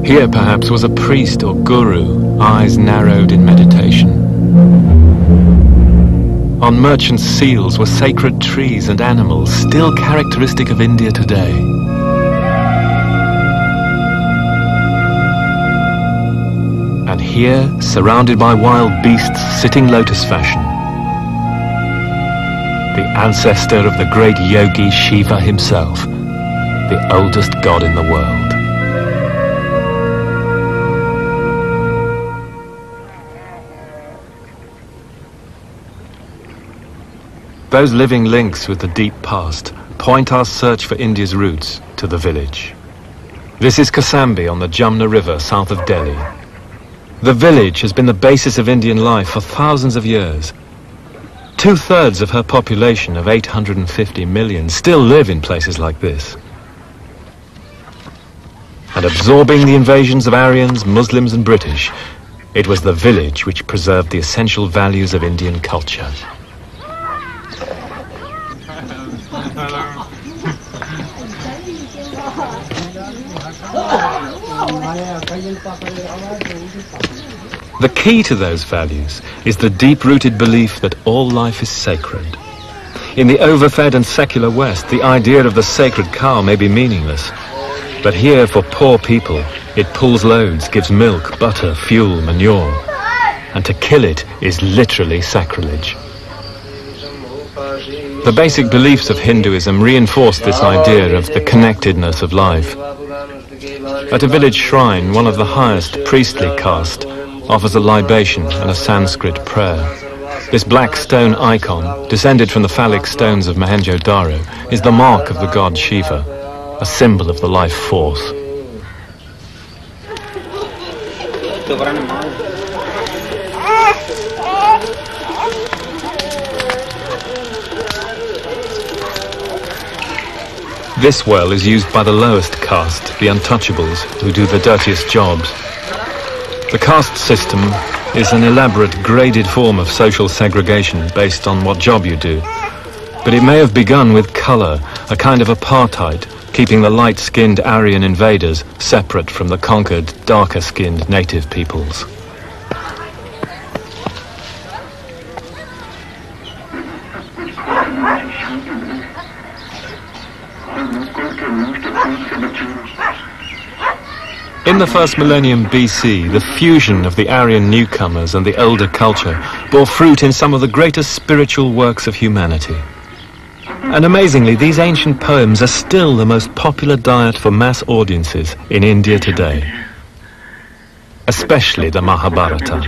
Here perhaps was a priest or guru, eyes narrowed in meditation. On merchant seals were sacred trees and animals, still characteristic of India today. And here, surrounded by wild beasts sitting lotus fashion, the ancestor of the great yogi Shiva himself, the oldest god in the world. Those living links with the deep past point our search for India's roots to the village. This is Kasambi on the Jamna River south of Delhi. The village has been the basis of Indian life for thousands of years. 2/3 of her population of 850 million still live in places like this. And absorbing the invasions of Aryans, Muslims and British, it was the village which preserved the essential values of Indian culture. The key to those values is the deep-rooted belief that all life is sacred. In the overfed and secular West, the idea of the sacred cow may be meaningless. But here, for poor people, it pulls loads, gives milk, butter, fuel, manure. And to kill it is literally sacrilege. The basic beliefs of Hinduism reinforce this idea of the connectedness of life. At a village shrine, one of the highest priestly caste offers a libation and a Sanskrit prayer. This black stone icon, descended from the phallic stones of Mohenjo-Daro, is the mark of the god Shiva, a symbol of the life force. This well is used by the lowest caste, the untouchables, who do the dirtiest jobs. The caste system is an elaborate graded form of social segregation based on what job you do. But it may have begun with colour, a kind of apartheid, keeping the light-skinned Aryan invaders separate from the conquered, darker-skinned native peoples. In the first millennium BC, the fusion of the Aryan newcomers and the older culture bore fruit in some of the greatest spiritual works of humanity. And amazingly, these ancient poems are still the most popular diet for mass audiences in India today. Especially the Mahabharata.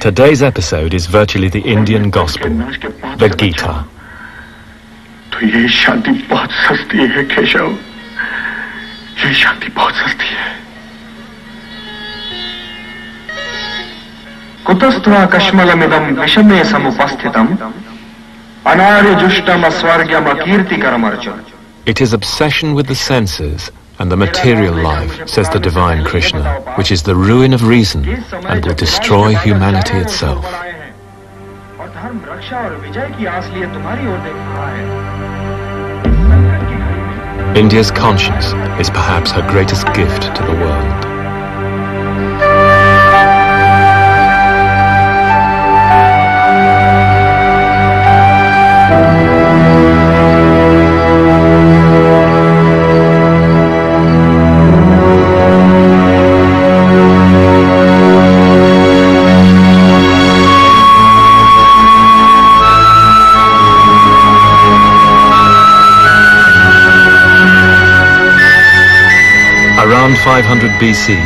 Today's episode is virtually the Indian gospel, the Gita. It is obsession with the senses and the material life, says the divine Krishna, which is the ruin of reason and will destroy humanity itself. India's conscience is perhaps her greatest gift to the world. Around 500 BC,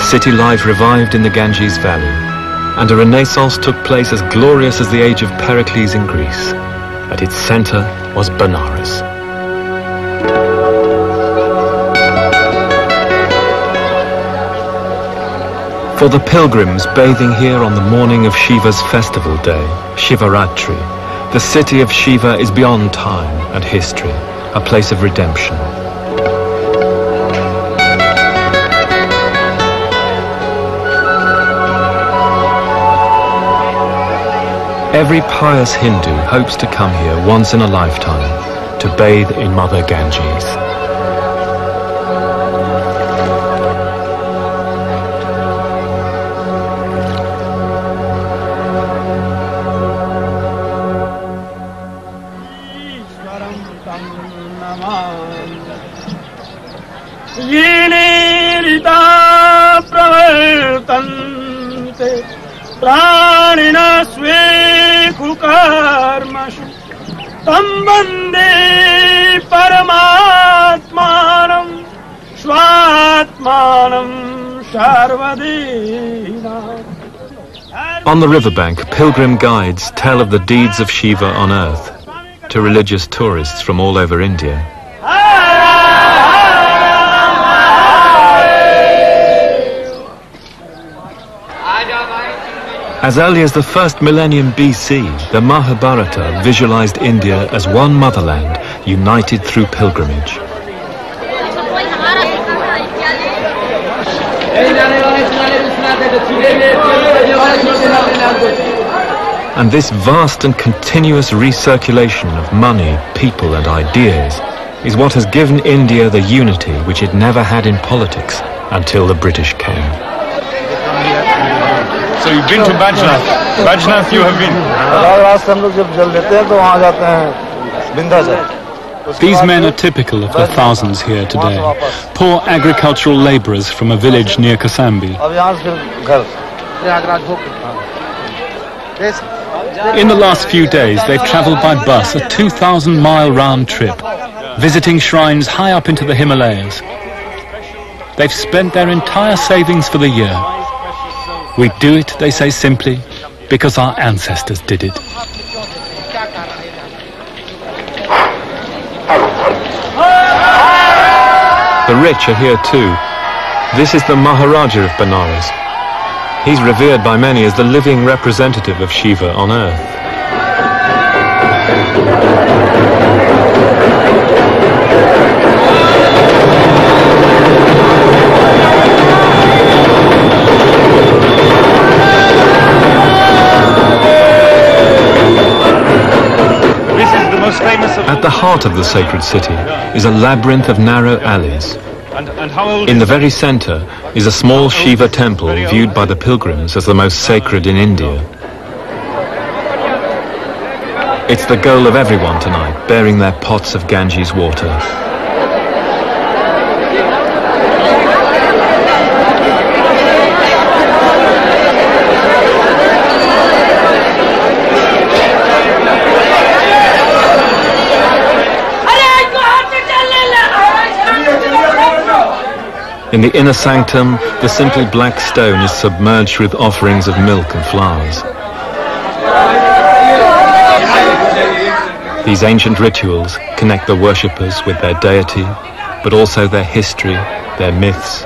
city life revived in the Ganges Valley, and a renaissance took place as glorious as the age of Pericles in Greece. At its center was Benares. For the pilgrims bathing here on the morning of Shiva's festival day, Shivaratri, the city of Shiva is beyond time and history, a place of redemption. Every pious Hindu hopes to come here once in a lifetime to bathe in Mother Ganges. Yinirita pravartante pranina sveku karmashu tam bande paramatmanam swatmanam sharvadina. On the riverbank, pilgrim guides tell of the deeds of Shiva on earth to religious tourists from all over India. As early as the first millennium BC, the Mahabharata visualized India as one motherland, united through pilgrimage. And this vast and continuous recirculation of money, people and ideas is what has given India the unity which it never had in politics until the British came. So you've been to Bajnath. Bajnath you have been. These men are typical of the thousands here today. Poor agricultural labourers from a village near Kasambi. In the last few days, they've travelled by bus a 2,000-mile round trip, visiting shrines high up into the Himalayas. They've spent their entire savings for the year. We do it, they say simply, because our ancestors did it. The rich are here too. This is the Maharaja of Benares. He's revered by many as the living representative of Shiva on earth. At the heart of the sacred city is a labyrinth of narrow alleys. In the very center is a small Shiva temple viewed by the pilgrims as the most sacred in India. It's the goal of everyone tonight, bearing their pots of Ganges water. In the inner sanctum, the simple black stone is submerged with offerings of milk and flowers. These ancient rituals connect the worshippers with their deity, but also their history, their myths,